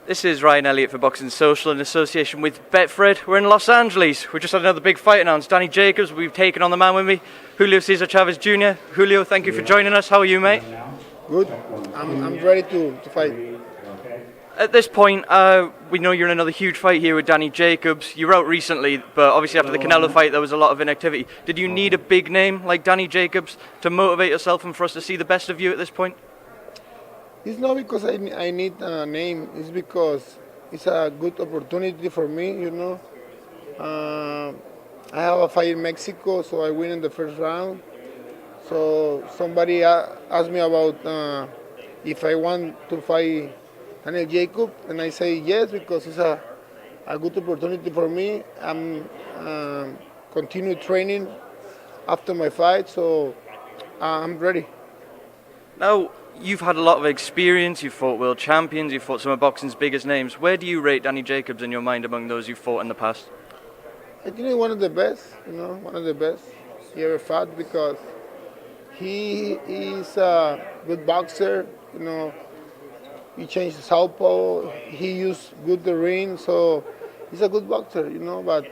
This is Ryan Elliott for Boxing Social in association with Betfred. We're in Los Angeles. We just had another big fight announced. Danny Jacobs, we've taken on the man with me, Julio Cesar Chavez Jr. Julio, thank you for joining us. How are you, mate? Good. I'm ready to fight. At this point, we know you're in another huge fight here with Danny Jacobs. You were out recently, but obviously after the Canelo fight, there was a lot of inactivity. Did you need a big name like Danny Jacobs to motivate yourself and for us to see the best of you at this point? It's not because I need a name. It's because it's a good opportunity for me, I have a fight in Mexico, so I win in the first round. So somebody asked me about if I want to fight Daniel Jacob, and I say yes because it's a good opportunity for me. I'm continue training after my fight, so I'm ready. Now, you've had a lot of experience, you've fought world champions, you've fought some of boxing's biggest names. Where do you rate Danny Jacobs in your mind among those you've fought in the past? I think he's one of the best, one of the best he ever fought because he is a good boxer, He changed the southpaw, he used good the ring, so he's a good boxer, but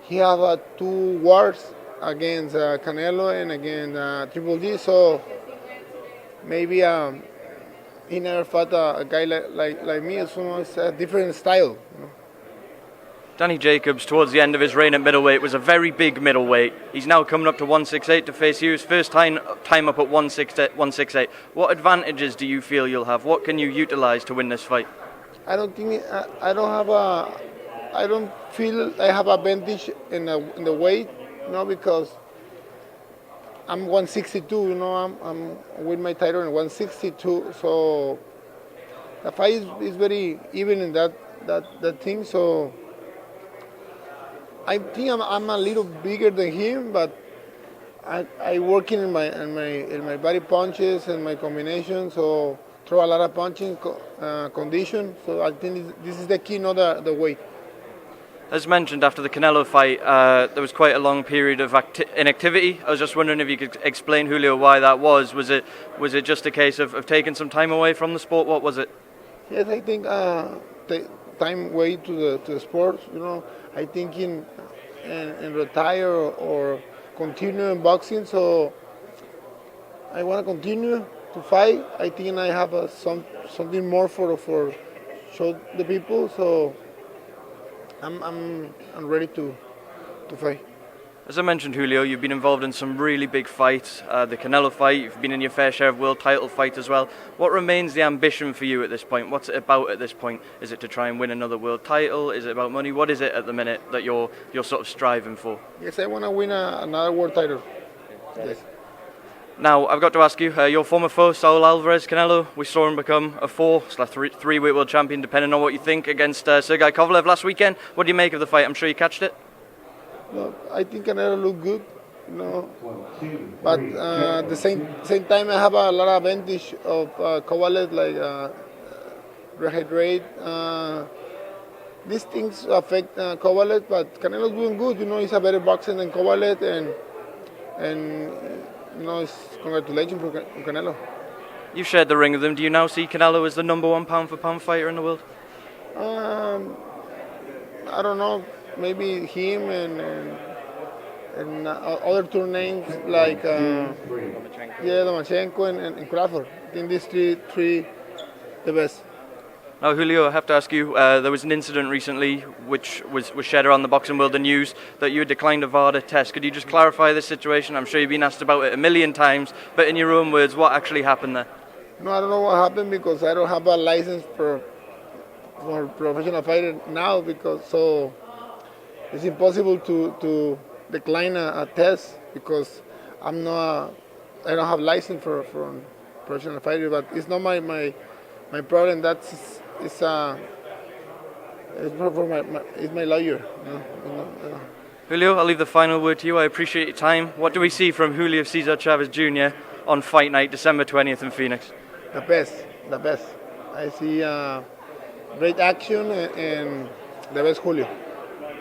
he have 2 wars against Canelo and against Triple G, so maybe he never fought a guy like me, so it's a different style. Danny Jacobs, towards the end of his reign at middleweight, was a very big middleweight. He's now coming up to 168 to face you. His first time up at 168. What advantages do you feel you'll have? What can you utilize to win this fight? I don't think I don't feel I have advantage in the weight, because I'm 162. I'm with my title in 162. So the fight is very even in that thing. So I think I'm a little bigger than him, but I working in my body punches and my combinations, so throw a lot of punching condition. So I think this is the key, not the weight. As mentioned, after the Canelo fight, there was quite a long period of inactivity. I was just wondering if you could explain, Julio, why that was. Was it just a case of taking some time away from the sport? What was it? Yes, I think time away to the sport. I think in retire or continue in boxing. So I want to continue to fight. I think I have something more for show the people. So I'm ready to fight. As I mentioned, Julio, you've been involved in some really big fights. The Canelo fight, you've been in your fair share of world title fights as well. What remains the ambition for you at this point? What's it about at this point? Is it to try and win another world title? Is it about money? What is it at the minute that you're sort of striving for? Yes, I want to win another world title. Yes. Now, I've got to ask you, your former foe, Saul Alvarez, Canelo, we saw him become a 4/3-weight world champion, depending on what you think, against Sergey Kovalev last weekend. What do you make of the fight? I'm sure you catched it. Well, I think Canelo looked good, but at the same time, I have a lot of advantage of Kovalev, like rehydrate. These things affect Kovalev, but Canelo's doing good. He's a better boxer than Kovalev, and it's congratulations for Canelo. You've shared the ring with him. Do you now see Canelo as the number 1 pound-for-pound fighter in the world? I don't know. Maybe him and other 2 names like Lomachenko and Crawford. I think these three the best. Now, Julio, I have to ask you, there was an incident recently which was shared around the boxing world, the news, that you had declined a Vada test. Could you just clarify this situation? I'm sure you've been asked about it a million times, but in your own words, what actually happened there? No, I don't know what happened because I don't have a license for professional fighter now, so it's impossible to decline a test because I don't have license for professional fighter. But it's not my problem. It's my lawyer. Julio, I'll leave the final word to you. I appreciate your time. What do we see from Julio Cesar Chavez Jr. on fight night, December 20th in Phoenix? The best. I see great action and the best Julio.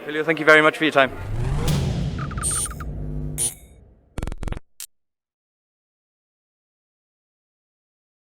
Julio, thank you very much for your time.